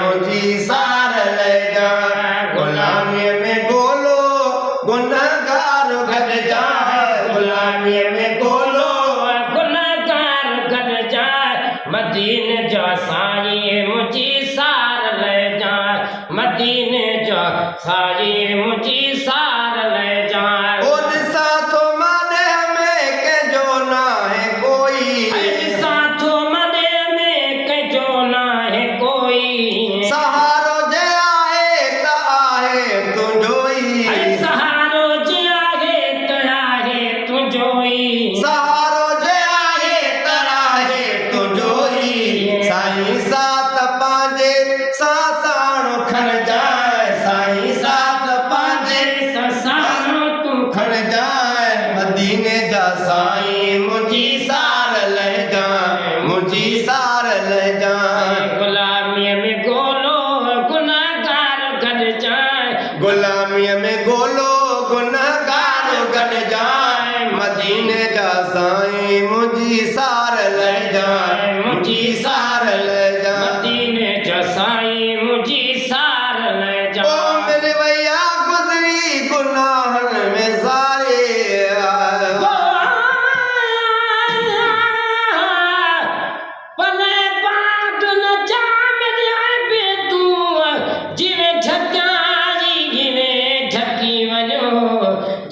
मुझी सार ले जाए गुलामी में गोलो गुनहगार घट जाए गुलामी में गोलो गुनहगार घट जाए मदीने जो साई मुझी सार ले जाए मदीने जो साई मुझी सार ले जाए ओ दिशा तो माने हमें के जो ना है कोई साथों मदे में के जो ना है कोई सहारो जे आहे त आहे तुझोई सहारो जे आहे त आहे तुझोई सहारो जे आहे त आहे तुझोई साईं साथ पांजे सासाणो खण जाए साईं साथ पांजे ससानो तू खण जाए मदीने जा साईं मुझी सार ले जाए मुझी सार ले जाए गुलामी में गोलो गुनहगार घट जाए गुलामी में गोलो गुनहगार गड जाए मदीने जा साईं मुझी सार ले जाए मुझी सार ले जाए मदीने जो साई मुझी सार ले ओ जाए मेरे भैया गुजरी गुनाहन में सारे पले बात न जा मेरे बे तू जिने ठकाई जिने ठकी वनो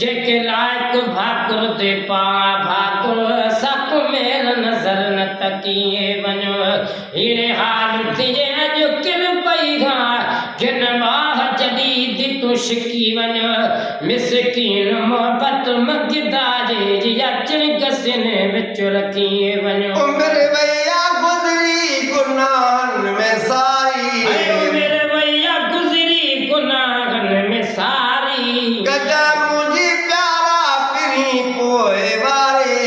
जेके लायक भाकुर दे पा भाकुर सक मेर नजर न तकिए वनो इने हाल थिए जो किन पैगा किन बाह जदी दितु शिकी वनो मिसकीन मोहब्बत मगदा जे अचन गसने विच रखिए वनो ओ मेरे भैया गुजरी गुनाहन में सारी मेरे भैया गुजरी गुनाहन में सारी गजा मुझी प्यारा पिरी पोए वारे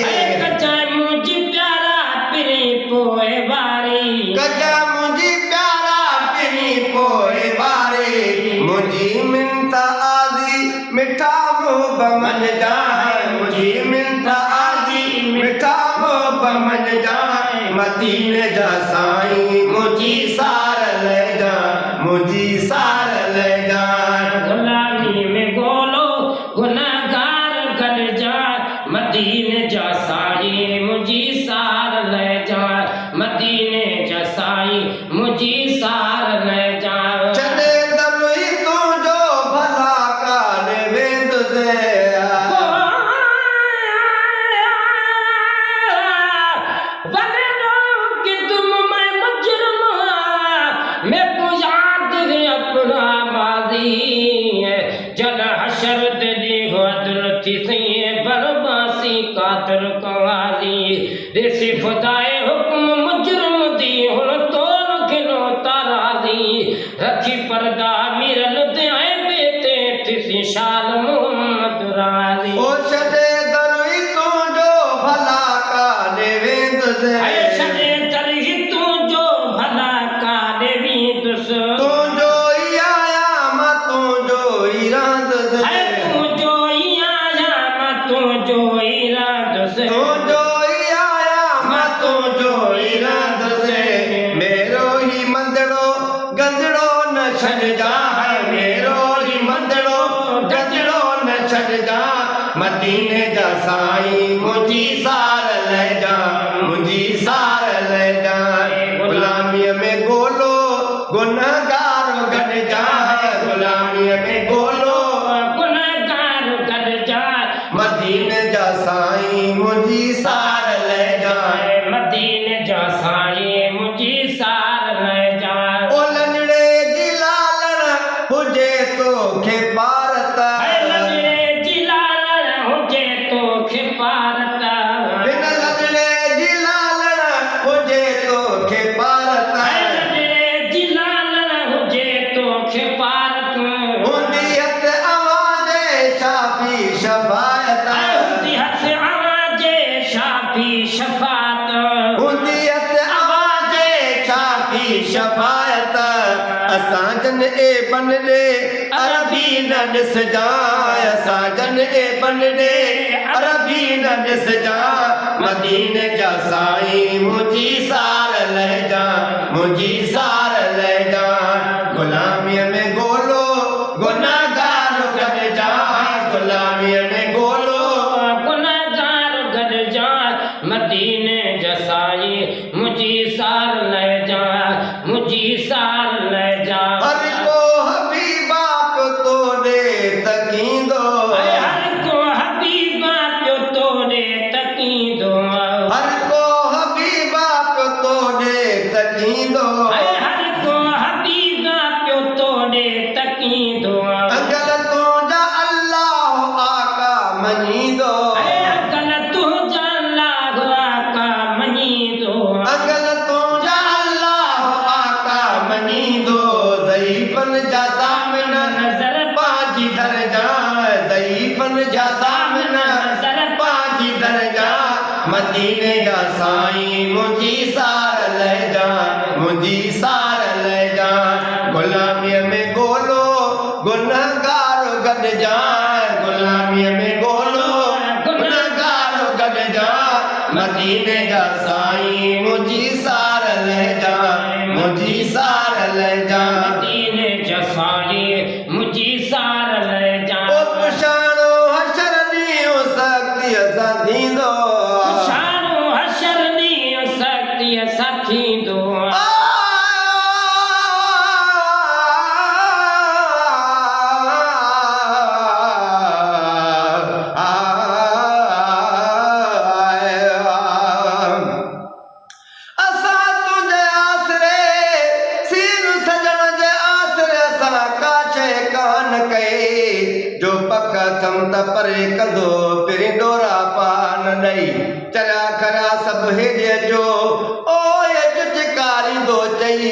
कचा मुझे प्यारा पिरी पोए बारी गजा मुझी प्यारा पिरी पोए वारे मुझी मिनता आजी मिठा मुँह बमन जाए मुझी मिनता आजी मिठा मुँह बमन जाए मदीने जा साईं मुझी सार ले जा मुझी सार ले जा गुलामी में गोलो गुनहगार कर जाए मदीने जा साई मुझी सार ले जाए मदीने जा साई मुझी सार ले जाए चले दरुई तू जो भला काले वेद से कि तुम मैं मुजरिम मैं को याद है अपना माजी जल हशर तेरी गदर थी सही बरबासी कातर कवाजी देसी खुदाए हुक्म मुजरिम दी हुन तोल खिलो ताराजी रखी पर्दा मिरल दे आए बेते थी शाल मोहम्मद राजी ओ चले दरुई तू जो भला काले वेद से ऐशने तरही तू जो भला का देवी तुस तू जो ही आया मैं तू जो ही रात से है तू जो ही आया मैं तू जो ही रात से तू जो ही आया मैं तू जो ही रात से मेरो ही मंदड़ो गंदड़ो न छड़ जा मेरो ही मंदड़ो गंदड़ो न छड़ जा मदीने जा साईं मुझी सार ले जा मुझी सार ले जा गुलामी में गोलो गुनहगार गड जा गुलामी में गोलो गुनहगार कर जाए मदीने जा साईं मुझी सार ले जा मदीने जा साई मुझी सार ले जाए ओ लंगड़े जी लालण हुजे तो खे भारत लंगड़े जिला हुजे तो खिपारता बिन लंगड़े जी लालण हुजे तो खे भारत लंगड़े जिला हुजे तो खिपारत हुंदियत आवाज़ शाफी शफायत हथ आवाज़ शाफी शफात हुंदियत आवाज़ शाफी शफायत असां जन ए बन दे अरबी न ॾिस जाए असां जन ए बन दे अरबी न ॾिस जा मदीने जा साईं मुझी सार ले जा मुझी सार ले जा ज़ईफ़न जा सामना नज़र पांची दरजा ज़ईफ़न जा सामना नज़र पांची दरजा मदीने जा साईं मुंहिंजी सार ले जा मुंहिंजी सार ले जा गुलामीअ में गोलो गुनहगार गॾु जा गुलामीअ में गोलो गुनहगार गॾु जा मदीने जा साईं मुंहिंजी सार ले जा मुंहिंजी सार ले जा मदीने जा साईं मुंहिंजी सार ले जा ओ पुछाणो हशर ॾींहुं सख़्तीअ सां थींदो शानो हशर ॾींहुं सख़्तीअ सां थींदो जो पक थम त परे कंदो पहिरीं डोरा पान ॾई चरिया खरा सभु हेॾे अचो ओए चिटकारींदो चई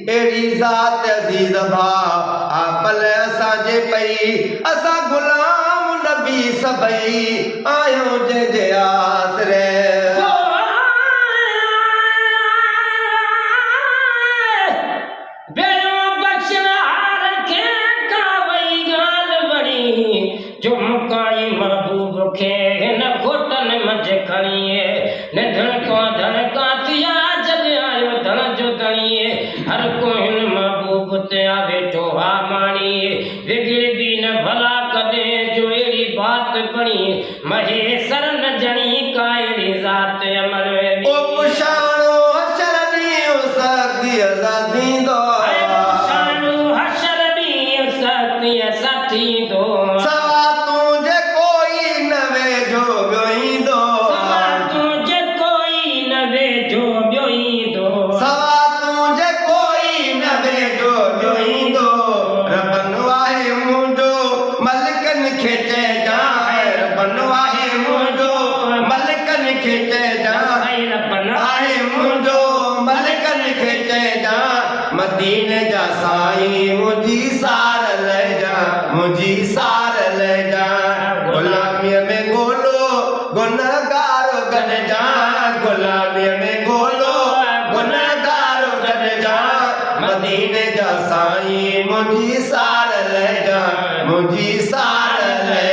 अहिड़ी ज़ात अज़ीज़ भाउ आ भले असांजे पई असां गुलाम नबी सभई आहियूं जंहिंजे आसरे जो मुकाई महबूब खे हिन खोटन मंझ खणीए न धड़का थिया जग आयो धण जो धणीए हर को हिन महबूब ते आ वेठो हा माणीए विगड़ बि न भला कॾहिं जो अहिड़ी बात बणी महेसर न जणी का अहिड़ी ज़ात अमल ओ पुछाणो हशर ॾींहुं सख़्तीअ सां थींदो शानो हशर ॾींहुं सख़्तीअ सां थींदो मदीने जा साईं मुंहिंजी सार ले जा मुंहिंजी सार ले जा गुलामीअ में गोलो गुनहगार गॾु जा गुलामीअ में गोलो गुनहगार गॾु जा मदीने जा साईं मुंहिंजी सार ले जा मुंहिंजी सार ले